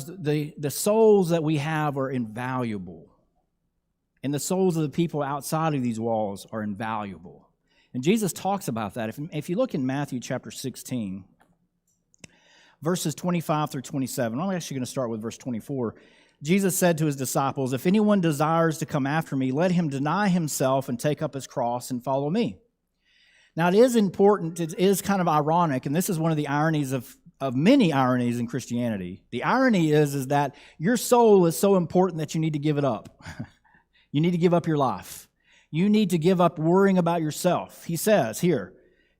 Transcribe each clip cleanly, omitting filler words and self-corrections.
the souls that we have are invaluable. And the souls of the people outside of these walls are invaluable. And Jesus talks about that. If you look in Matthew chapter 16, verses 25 through 27, I'm actually going to start with verse 24. Jesus said to his disciples, "If anyone desires to come after me, let him deny himself and take up his cross and follow me." Now, it is important, it is kind of ironic, and this is one of the ironies of many ironies in Christianity. The irony is that your soul is so important that you need to give it up. You need to give up your life. You need to give up worrying about yourself. He says here,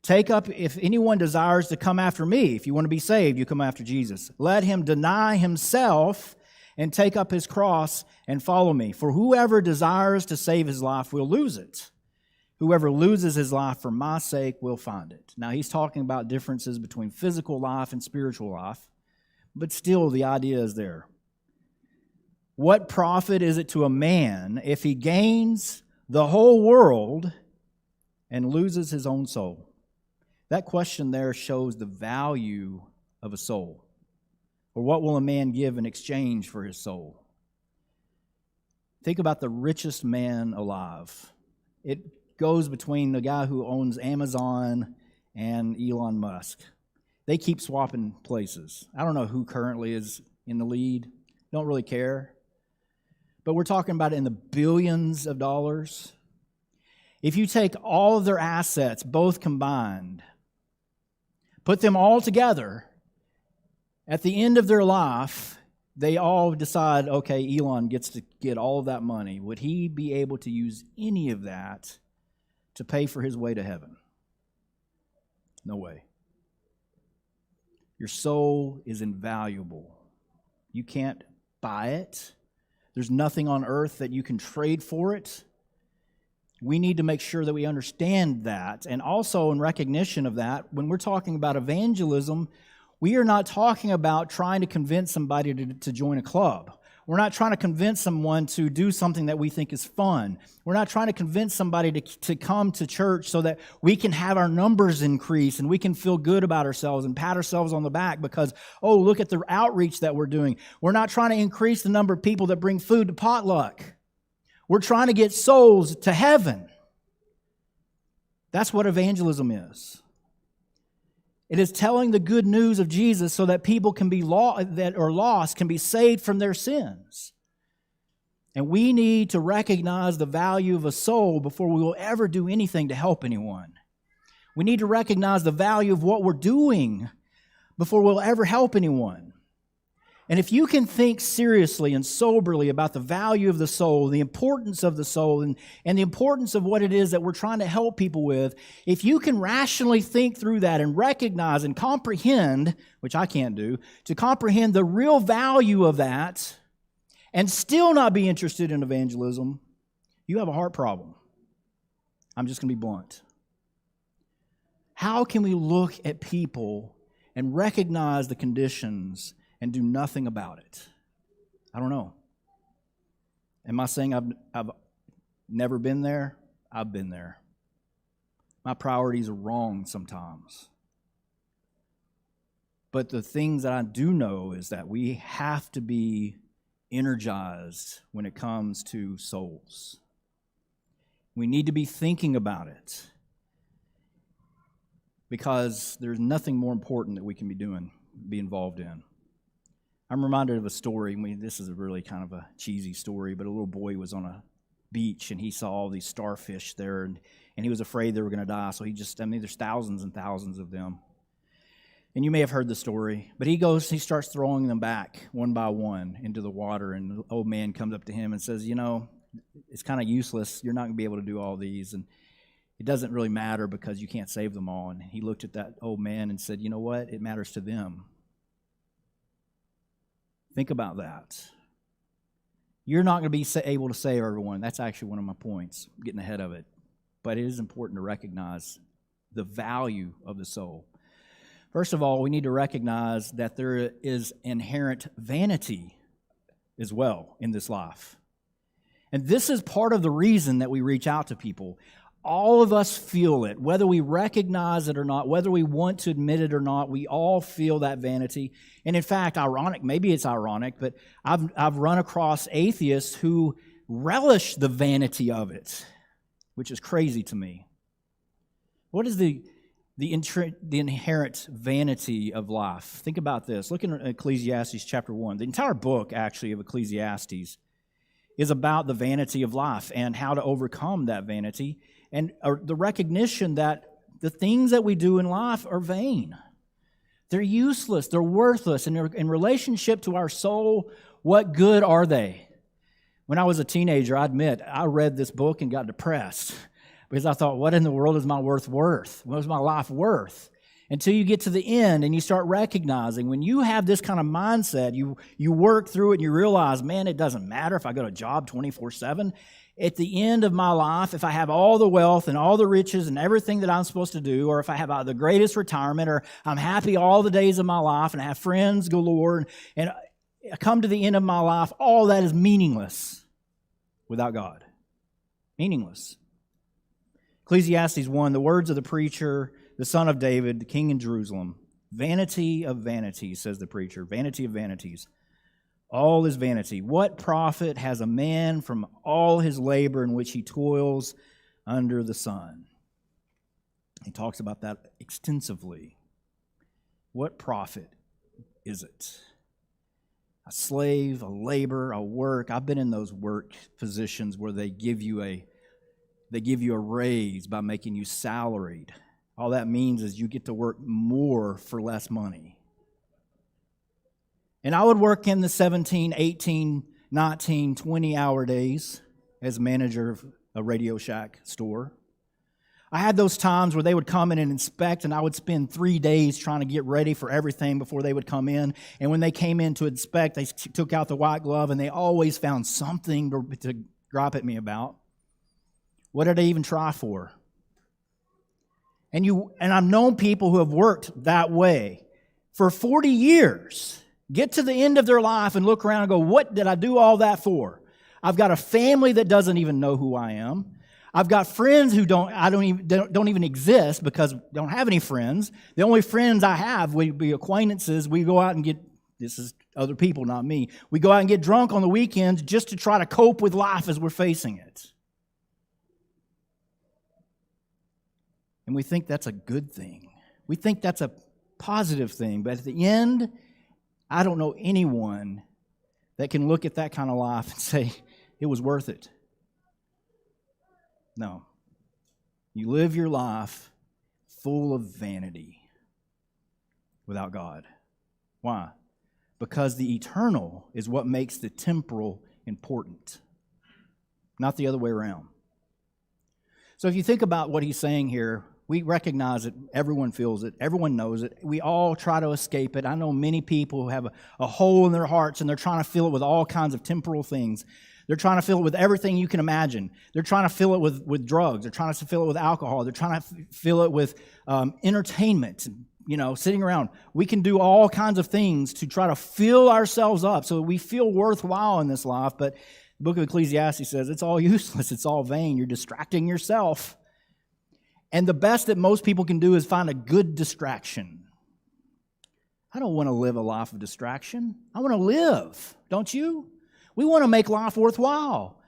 take up, if anyone desires to come after me, if you want to be saved, you come after Jesus. Let him deny himself and take up his cross and follow me. For whoever desires to save his life will lose it. Whoever loses his life for my sake will find it. Now, he's talking about differences between physical life and spiritual life, but still the idea is there. What profit is it to a man if he gains the whole world and loses his own soul? That question there shows the value of a soul. Or what will a man give in exchange for his soul? Think about the richest man alive. It goes between the guy who owns Amazon and Elon Musk. They keep swapping places. I don't know who currently is in the lead. Don't really care. But we're talking about in the billions of dollars. If you take all of their assets, both combined, put them all together, at the end of their life, they all decide, okay, Elon gets to get all of that money. Would he be able to use any of that to pay for his way to heaven? No way. Your soul is invaluable. You can't buy it. There's nothing on earth that you can trade for it. We need to make sure that we understand that. And also in recognition of that, when we're talking about evangelism, we are not talking about trying to convince somebody to join a club. We're not trying to convince someone to do something that we think is fun. We're not trying to convince somebody to come to church so that we can have our numbers increase and we can feel good about ourselves and pat ourselves on the back because, oh, look at the outreach that we're doing. We're not trying to increase the number of people that bring food to potluck. We're trying to get souls to heaven. That's what evangelism is. It is telling the good news of Jesus so that people can be that are lost can be saved from their sins. And we need to recognize the value of a soul before we will ever do anything to help anyone. We need to recognize the value of what we're doing before we'll ever help anyone. And if you can think seriously and soberly about the value of the soul, the importance of the soul, and the importance of what it is that we're trying to help people with, if you can rationally think through that and recognize and comprehend, which I can't do, to comprehend the real value of that and still not be interested in evangelism, you have a heart problem. I'm just going to be blunt. How can we look at people and recognize the conditions and do nothing about it? I don't know. Am I saying I've never been there? I've been there. My priorities are wrong sometimes. But the things that I do know is that we have to be energized when it comes to souls. We need to be thinking about it because there's nothing more important that we can be involved in. I'm reminded of a story. This is a really kind of a cheesy story, but a little boy was on a beach and he saw all these starfish there and he was afraid they were going to die. So there's thousands and thousands of them. And you may have heard the story, but he starts throwing them back one by one into the water. And the old man comes up to him and says, it's kind of useless. You're not going to be able to do all these. And it doesn't really matter because you can't save them all. And he looked at that old man and said, you know what? It matters to them. Think about that. You're not going to be able to save everyone. That's actually one of my points. I'm getting ahead of it. But it is important to recognize the value of the soul. First of all, we need to recognize that there is inherent vanity as well in this life. And this is part of the reason that we reach out to people. all of us feel it, whether we recognize it or not, whether we want to admit it or not, we all feel that vanity. And in fact, maybe it's ironic, but I've run across atheists who relish the vanity of it, which is crazy to me. What is the inherent vanity of life? Think about this. Look in Ecclesiastes chapter 1. The entire book, actually, of Ecclesiastes is about the vanity of life and how to overcome that vanity and the recognition that the things that we do in life are vain. They're useless. They're worthless. And in relationship to our soul, what good are they? When I was a teenager, I admit, I read this book and got depressed because I thought, what in the world is my worth worth? What is my life worth? Until you get to the end and you start recognizing when you have this kind of mindset, you work through it and you realize, man, it doesn't matter if I go to a job 24/7. At the end of my life, if I have all the wealth and all the riches and everything that I'm supposed to do, or if I have the greatest retirement, or I'm happy all the days of my life and I have friends galore, and I come to the end of my life, all that is meaningless without God. Meaningless. Ecclesiastes 1, the words of the preacher, the son of David, the king in Jerusalem. Vanity of vanities, says the preacher. Vanity of vanities. All is vanity. What profit has a man from all his labor in which he toils under the sun? He talks about that extensively. What profit is it? A slave, a labor, a work. I've been in those work positions where they give you a raise by making you salaried. All that means is you get to work more for less money. And I would work in the 17, 18, 19, 20-hour days as manager of a Radio Shack store. I had those times where they would come in and inspect, and I would spend 3 days trying to get ready for everything before they would come in. And when they came in to inspect, they took out the white glove, and they always found something to gripe at me about. What did I even try for? And I've known people who have worked that way for 40 years, get to the end of their life and look around and go, what did I do all that for? I've got a family that doesn't even know who I am. I've got friends who don't even exist because I don't have any friends. The only friends I have would be acquaintances. We go out and this is other people, not me. We go out and get drunk on the weekends just to try to cope with life as we're facing it. And we think that's a good thing. We think that's a positive thing. But at the end, I don't know anyone that can look at that kind of life and say, it was worth it. No. You live your life full of vanity without God. Why? Because the eternal is what makes the temporal important, not the other way around. So if you think about what he's saying here, we recognize it. Everyone feels it. Everyone knows it. We all try to escape it. I know many people who have a hole in their hearts and they're trying to fill it with all kinds of temporal things. They're trying to fill it with everything you can imagine. They're trying to fill it with drugs. They're trying to fill it with alcohol. They're trying to fill it with entertainment, sitting around. We can do all kinds of things to try to fill ourselves up so that we feel worthwhile in this life. But the book of Ecclesiastes says it's all useless. It's all vain. You're distracting yourself. And the best that most people can do is find a good distraction. I don't want to live a life of distraction. I want to live, don't you? We want to make life worthwhile.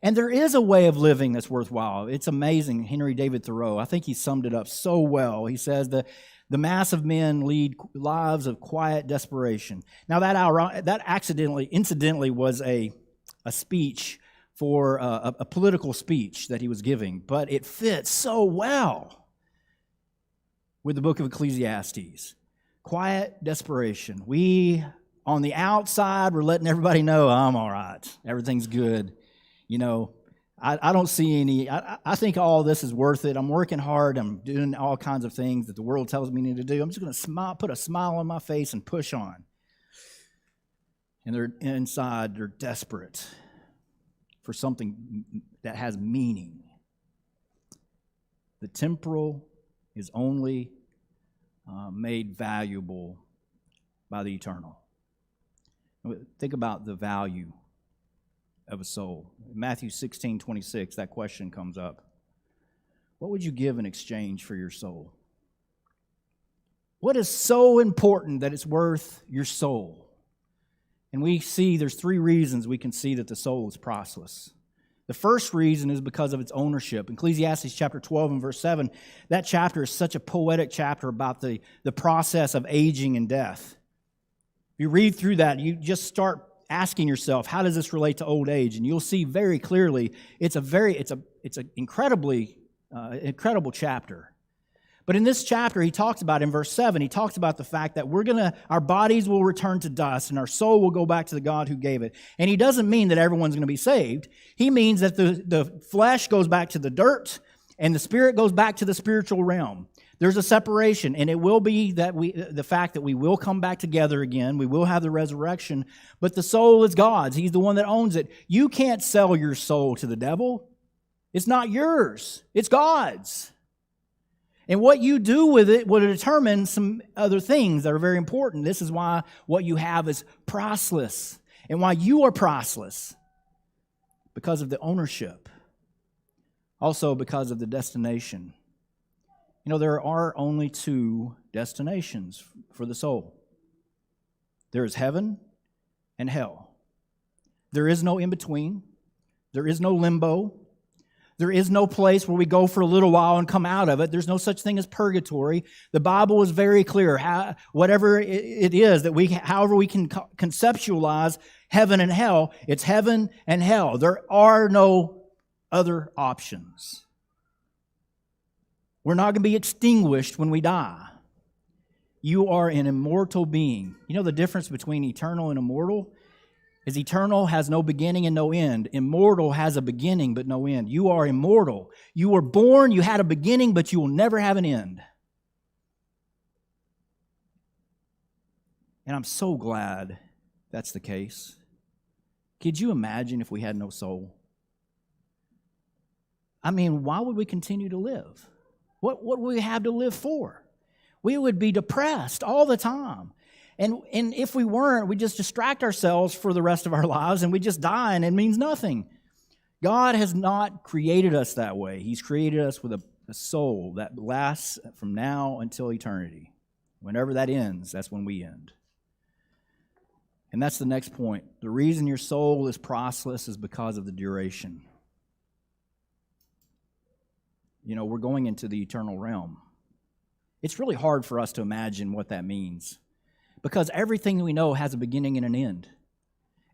And there is a way of living that's worthwhile. It's amazing. Henry David Thoreau, I think he summed it up so well. He says the mass of men lead lives of quiet desperation. Now that incidentally was a speech for a political speech that he was giving, but it fits so well with the book of Ecclesiastes. Quiet desperation. We, on the outside, we're letting everybody know, I'm all right. Everything's good. I don't see any, I think all this is worth it. I'm working hard. I'm doing all kinds of things that the world tells me to do. I'm just going to smile, put a smile on my face and push on. And they're inside, they're desperate for something that has meaning. The temporal is only made valuable by the eternal. Think about the value of a soul. In Matthew 16:26, that question comes up. What would you give in exchange for your soul? What is so important that it's worth your soul? And we see there's 3 reasons we can see that the soul is priceless. The first reason is because of its ownership. Ecclesiastes chapter 12 and verse 7, that chapter is such a poetic chapter about the process of aging and death. If you read through that, you just start asking yourself, how does this relate to old age? And you'll see very clearly it's an incredibly incredible chapter. But in this chapter, he talks about, in verse 7, he talks about the fact that our bodies will return to dust and our soul will go back to the God who gave it. And he doesn't mean that everyone's going to be saved. He means that the flesh goes back to the dirt and the spirit goes back to the spiritual realm. There's a separation, and it will be that the fact that we will come back together again. We will have the resurrection, but the soul is God's. He's the one that owns it. You can't sell your soul to the devil. It's not yours. It's God's. And what you do with it will determine some other things that are very important. This is why what you have is priceless, and why you are priceless, because of the ownership. Also because of the destination. You know, there are only 2 destinations for the soul. There is heaven and hell. There is no in-between. There is no limbo. There is no place where we go for a little while and come out of it. There's no such thing as purgatory. The Bible is very clear. Whatever it is however we can conceptualize heaven and hell, it's heaven and hell. There are no other options. We're not going to be extinguished when we die. You are an immortal being. You know the difference between eternal and immortal? Is eternal has no beginning and no end. Immortal has a beginning but no end. You are immortal. You were born, you had a beginning, but you will never have an end. And I'm so glad that's the case. Could you imagine if we had no soul? I mean, why would we continue to live? What would we have to live for? We would be depressed all the time. And if we weren't, we just distract ourselves for the rest of our lives and we just die and it means nothing. God has not created us that way. He's created us with a soul that lasts from now until eternity. Whenever that ends, that's when we end. And that's the next point. The reason your soul is priceless is because of the duration. You know, we're going into the eternal realm. It's really hard for us to imagine what that means. Because everything we know has a beginning and an end.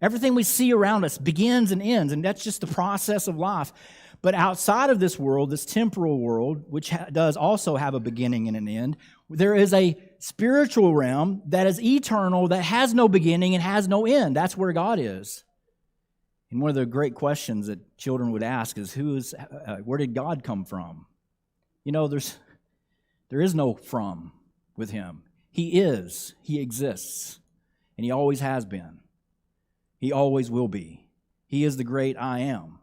Everything we see around us begins and ends, and that's just the process of life. But outside of this world, this temporal world, which does also have a beginning and an end, there is a spiritual realm that is eternal, that has no beginning and has no end. That's where God is. And one of the great questions that children would ask is, where did God come from? You know, there is no from with Him. He is. He exists. And He always has been. He always will be. He is the great I am.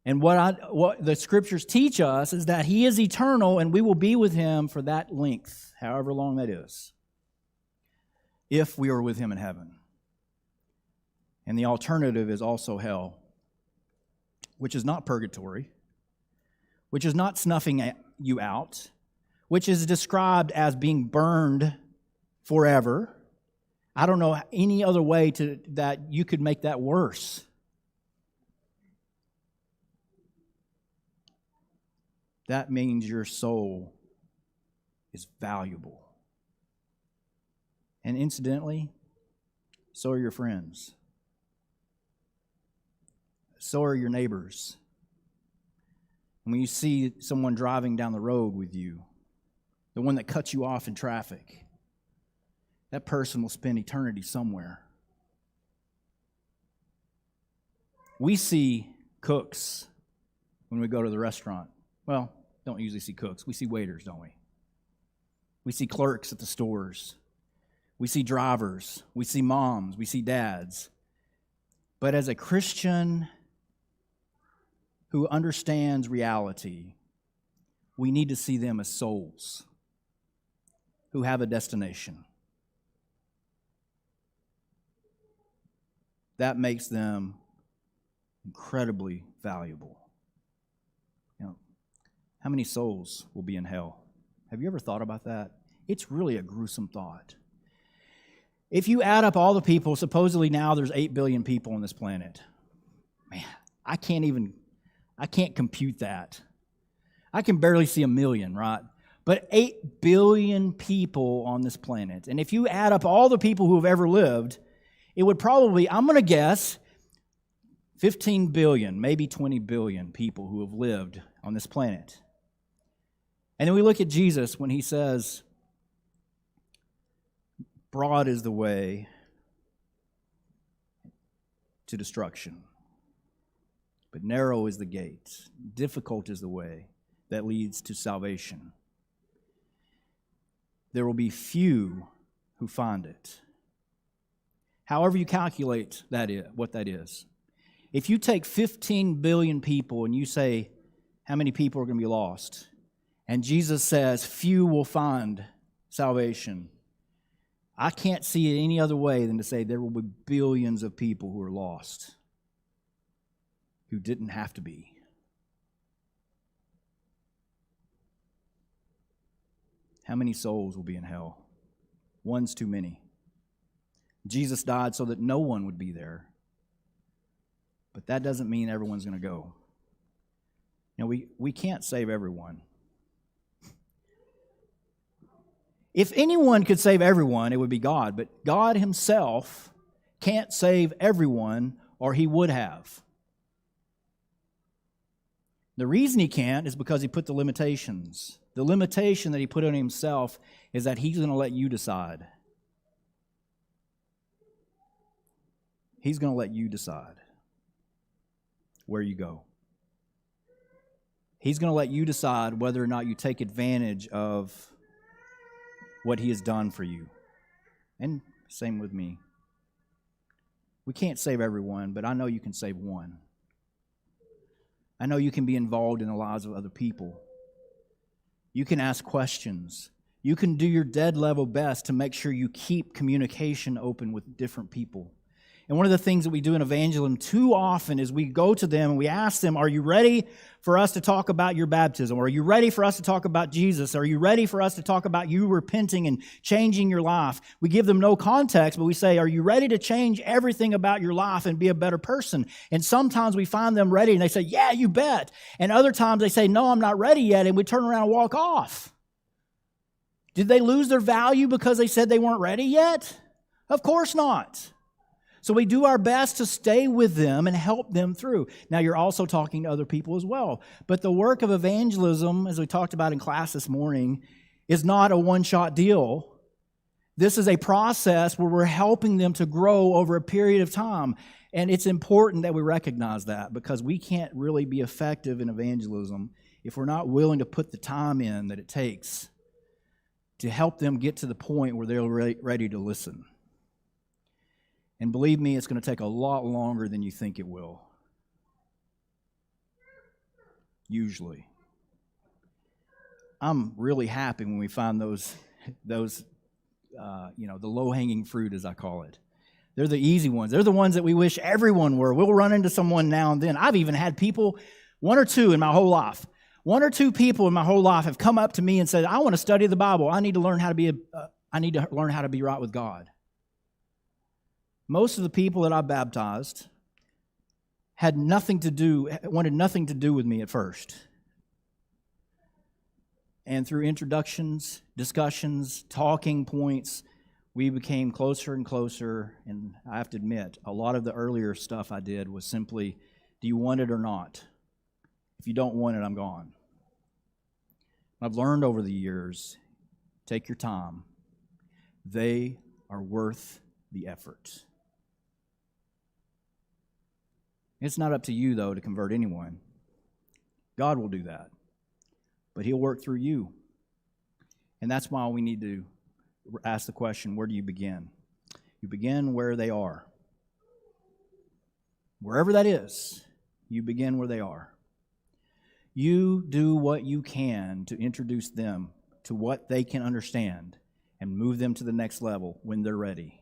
And what the Scriptures teach us is that He is eternal and we will be with Him for that length, however long that is, if we are with Him in heaven. And the alternative is also hell, which is not purgatory, which is not snuffing you out, which is described as being burned forever. I don't know any other way that you could make that worse. That means your soul is valuable. And incidentally, so are your friends. So are your neighbors. And when you see someone driving down the road with you, the one that cuts you off in traffic, that person will spend eternity somewhere. We see cooks when we go to the restaurant. Well, don't usually see cooks. We see waiters, don't we? We see clerks at the stores. We see drivers. We see moms. We see dads. But as a Christian who understands reality, we need to see them as souls who have a destination. That makes them incredibly valuable. You know, how many souls will be in hell? Have you ever thought about that? It's really a gruesome thought. If you add up all the people, supposedly now there's 8 billion people on this planet. Man, I can't compute that. I can barely see 1 million, right? But 8 billion people on this planet. And if you add up all the people who have ever lived, it would probably, I'm going to guess, 15 billion, maybe 20 billion people who have lived on this planet. And then we look at Jesus when he says, broad is the way to destruction, but narrow is the gate. Difficult is the way that leads to salvation. There will be few who find it. However you calculate what that is. If you take 15 billion people and you say, how many people are going to be lost? And Jesus says, few will find salvation. I can't see it any other way than to say there will be billions of people who are lost, who didn't have to be. How many souls will be in hell? One's too many. Jesus died so that no one would be there. But that doesn't mean everyone's going to go. You know, we can't save everyone. If anyone could save everyone, it would be God. But God himself can't save everyone, or he would have. The reason he can't is because he put the limitations. The limitation that he put on himself is that he's going to let you decide. He's going to let you decide where you go. He's going to let you decide whether or not you take advantage of what he has done for you. And same with me. We can't save everyone, but I know you can save one. I know you can be involved in the lives of other people. You can ask questions. You can do your dead level best to make sure you keep communication open with different people. And one of the things that we do in evangelism too often is we go to them and we ask them, are you ready for us to talk about your baptism? Or are you ready for us to talk about Jesus? Are you ready for us to talk about you repenting and changing your life? We give them no context, but we say, are you ready to change everything about your life and be a better person? And sometimes we find them ready and they say, yeah, you bet. And other times they say, no, I'm not ready yet. And we turn around and walk off. Did they lose their value because they said they weren't ready yet? Of course not. So we do our best to stay with them and help them through. Now, you're also talking to other people as well. But the work of evangelism, as we talked about in class this morning, is not a one-shot deal. This is a process where we're helping them to grow over a period of time. And it's important that we recognize that, because we can't really be effective in evangelism if we're not willing to put the time in that it takes to help them get to the point where they're ready to listen. And believe me, it's going to take a lot longer than you think it will. Usually. I'm really happy when we find those the low-hanging fruit, as I call it. They're the easy ones. They're the ones that we wish everyone were. We'll run into someone now and then. I've even had people, one or two in my whole life have come up to me and said, I want to study the Bible. I need to learn how to be right with God. Most of the people that I baptized wanted nothing to do with me at first. And through introductions, discussions, talking points, we became closer and closer. And I have to admit, a lot of the earlier stuff I did was simply, do you want it or not? If you don't want it, I'm gone. I've learned over the years, take your time. They are worth the effort. It's not up to you, though, to convert anyone. God will do that. But He'll work through you. And that's why we need to ask the question, where do you begin? You begin where they are. Wherever that is, you begin where they are. You do what you can to introduce them to what they can understand and move them to the next level when they're ready.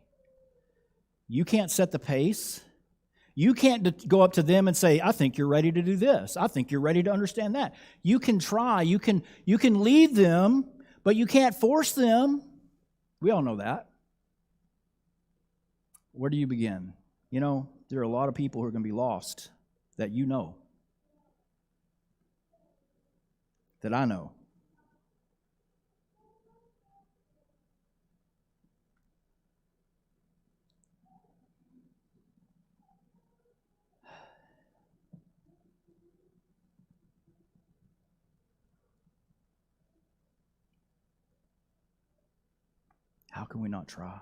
You can't set the pace. You can't go up to them and say, I think you're ready to do this. I think you're ready to understand that. You can try. You can lead them, but you can't force them. We all know that. Where do you begin? You know, there are a lot of people who are going to be lost that you know, that I know. How can we not try?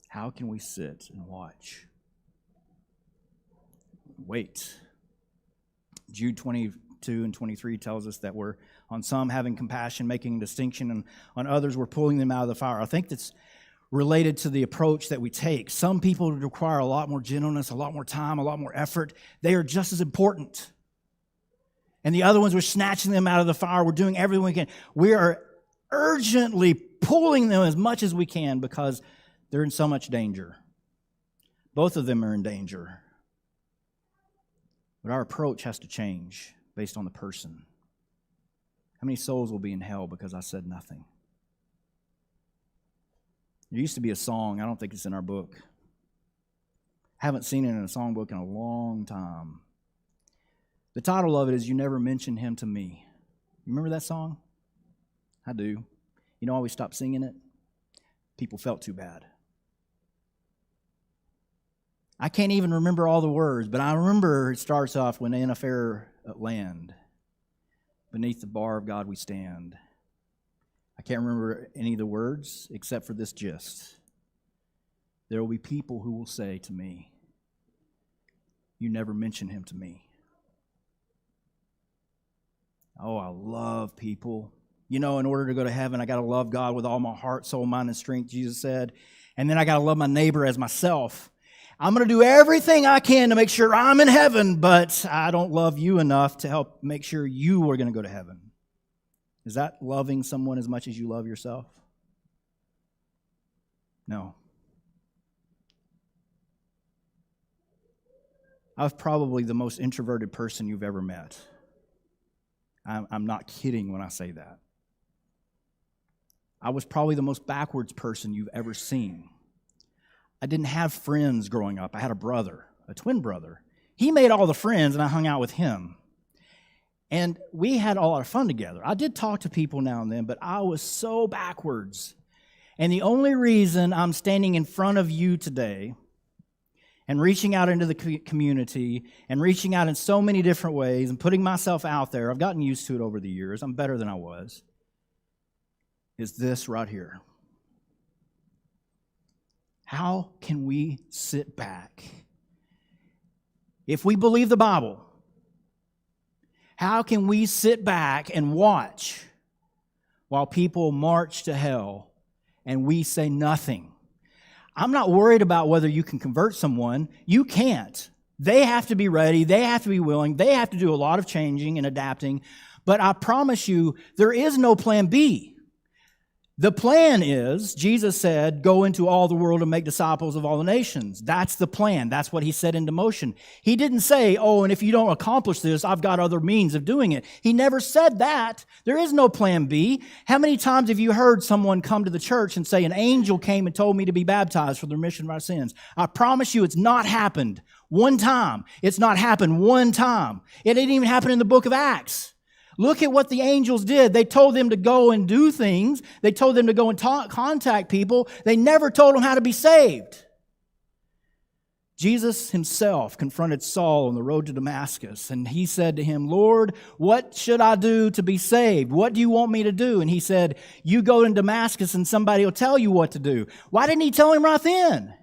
How can we sit and watch? Wait. Jude 22 and 23 tells us that we're on some having compassion, making a distinction, and on others we're pulling them out of the fire. I think that's related to the approach that we take. Some people require a lot more gentleness, a lot more time, a lot more effort. They are just as important. And the other ones, we're snatching them out of the fire. We're doing everything we can. We are urgently pulling them as much as we can because they're in so much danger. Both of them are in danger. But our approach has to change based on the person. How many souls will be in hell because I said nothing? There used to be a song. I don't think it's in our book. Haven't seen it in a songbook in a long time. The title of it is You Never Mention Him to Me. You remember that song? I do. You know why we stopped singing it? People felt too bad. I can't even remember all the words, but I remember it starts off, when in a fair land, beneath the bar of God we stand. I can't remember any of the words except for this gist. There will be people who will say to me, you never mention him to me. Oh, I love people. You know, in order to go to heaven, I got to love God with all my heart, soul, mind, and strength, Jesus said. And then I got to love my neighbor as myself. I'm going to do everything I can to make sure I'm in heaven, but I don't love you enough to help make sure you are going to go to heaven. Is that loving someone as much as you love yourself? No. I'm probably the most introverted person you've ever met. I'm not kidding when I say that. I was probably the most backwards person you've ever seen. I didn't have friends growing up. I had a brother, a twin brother. He made all the friends, and I hung out with him. And we had a lot of fun together. I did talk to people now and then, but I was so backwards. And the only reason I'm standing in front of you today and reaching out into the community and reaching out in so many different ways and putting myself out there, I've gotten used to it over the years. I'm better than I was, is this right here. How can we sit back? If we believe the Bible, how can we sit back and watch while people march to hell and we say nothing? I'm not worried about whether you can convert someone. You can't. They have to be ready. They have to be willing. They have to do a lot of changing and adapting. But I promise you, there is no plan B. The plan is, Jesus said, go into all the world and make disciples of all the nations. That's the plan. That's what he set into motion. He didn't say, oh, and if you don't accomplish this, I've got other means of doing it. He never said that. There is no plan B. How many times have you heard someone come to the church and say, an angel came and told me to be baptized for the remission of our sins? I promise you it's not happened one time. It's not happened one time. It didn't even happen in the book of Acts. Look at what the angels did. They told them to go and do things. They told them to go and contact people. They never told them how to be saved. Jesus himself confronted Saul on the road to Damascus, and he said to him, Lord, what should I do to be saved? What do you want me to do? And he said, you go to Damascus and somebody will tell you what to do. Why didn't he tell him right then?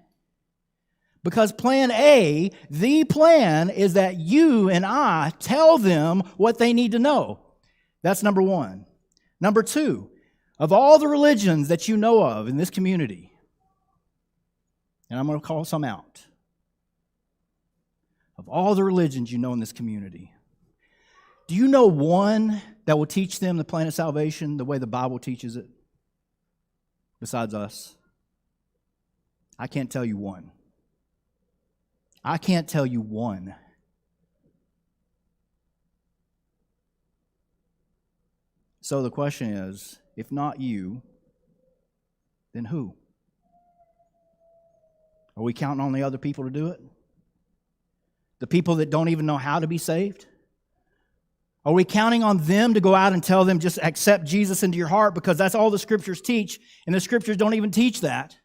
Because plan A, the plan, is that you and I tell them what they need to know. That's number one. Number two, of all the religions that you know of in this community, and I'm going to call some out, of all the religions you know in this community, do you know one that will teach them the plan of salvation the way the Bible teaches it, besides us? I can't tell you one. I can't tell you one. So the question is, if not you, then who? Are we counting on the other people to do it? The people that don't even know how to be saved? Are we counting on them to go out and tell them just accept Jesus into your heart because that's all the Scriptures teach, and the Scriptures don't even teach that?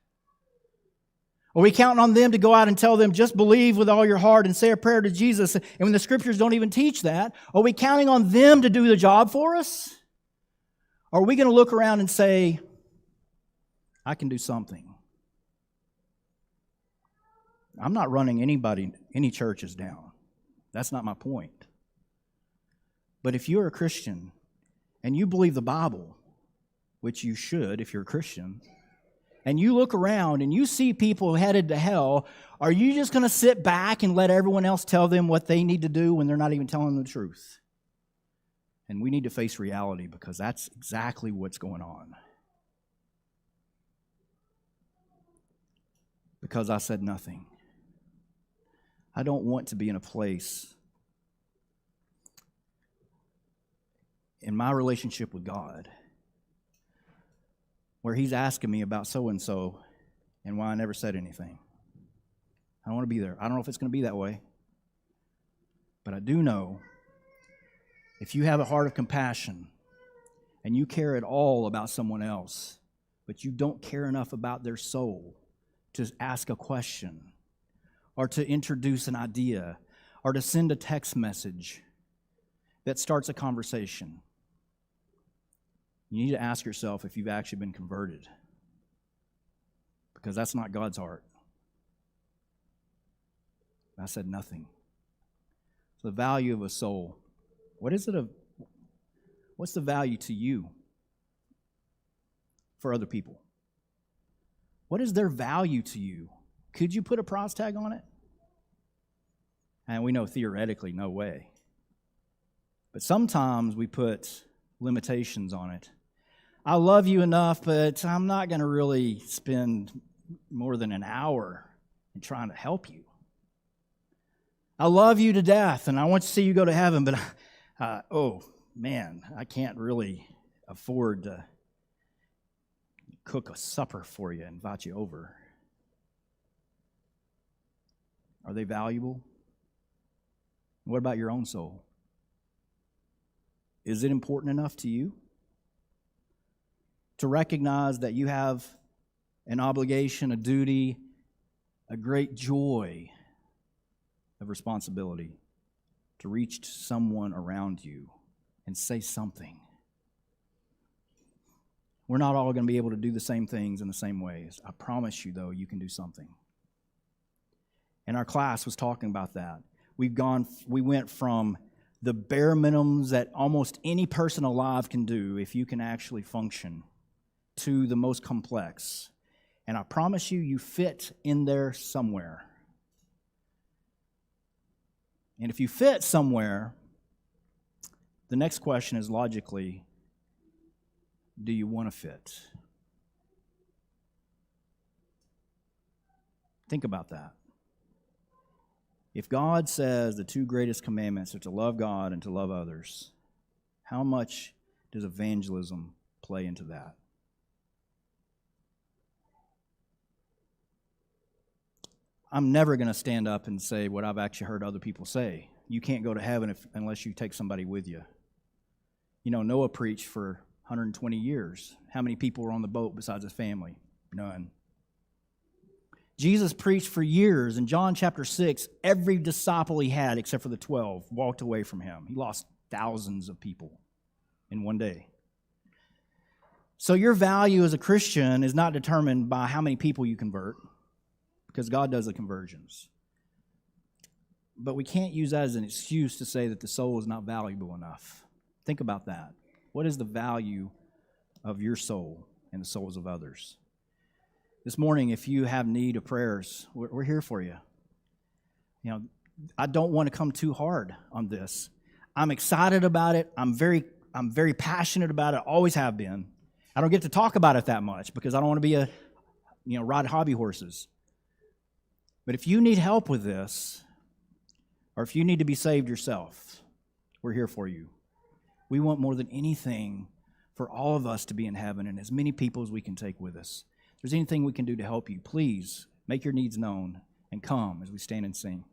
Are we counting on them to go out and tell them just believe with all your heart and say a prayer to Jesus, and when the Scriptures don't even teach that? Are we counting on them to do the job for us? Or are we going to look around and say, I can do something? I'm not running any churches down. That's not my point. But if you're a Christian and you believe the Bible, which you should if you're a Christian, and you look around and you see people headed to hell, are you just going to sit back and let everyone else tell them what they need to do when they're not even telling the truth? And we need to face reality because that's exactly what's going on. Because I said nothing. I don't want to be in a place in my relationship with God where He's asking me about so-and-so and why I never said anything. I don't want to be there. I don't know if it's going to be that way. But I do know if you have a heart of compassion and you care at all about someone else, but you don't care enough about their soul to ask a question or to introduce an idea or to send a text message that starts a conversation, you need to ask yourself if you've actually been converted, because that's not God's heart. I said nothing. So the value of a soul. What's the value to you for other people? What is their value to you? Could you put a price tag on it? And we know theoretically, no way. But sometimes we put limitations on it. I love you enough, but I'm not going to really spend more than an hour in trying to help you. I love you to death, and I want to see you go to heaven, but oh, man, I can't really afford to cook a supper for you and invite you over. Are they valuable? What about your own soul? Is it important enough to you to recognize that you have an obligation, a duty, a great joy of responsibility to reach someone around you and say something? We're not all going to be able to do the same things in the same ways. I promise you, though, you can do something. And our class was talking about that. We went from the bare minimums that almost any person alive can do if you can actually function to the most complex. And I promise you, you fit in there somewhere. And if you fit somewhere, the next question is logically, do you want to fit? Think about that. If God says the two greatest commandments are to love God and to love others, how much does evangelism play into that? I'm never going to stand up and say what I've actually heard other people say. You can't go to heaven unless you take somebody with you. You know, Noah preached for 120 years. How many people were on the boat besides his family? None. Jesus preached for years. In John chapter 6, every disciple he had, except for the 12, walked away from him. He lost thousands of people in one day. So your value as a Christian is not determined by how many people you convert, because God does the conversions. But we can't use that as an excuse to say that the soul is not valuable enough. Think about that. What is the value of your soul and the souls of others? This morning, if you have need of prayers, we're here for you. You know, I don't want to come too hard on this. I'm excited about it. I'm very passionate about it. Always have been. I don't get to talk about it that much because I don't want to be ride hobby horses. But if you need help with this, or if you need to be saved yourself, we're here for you. We want more than anything for all of us to be in heaven and as many people as we can take with us. If there's anything we can do to help you, please make your needs known and come as we stand and sing.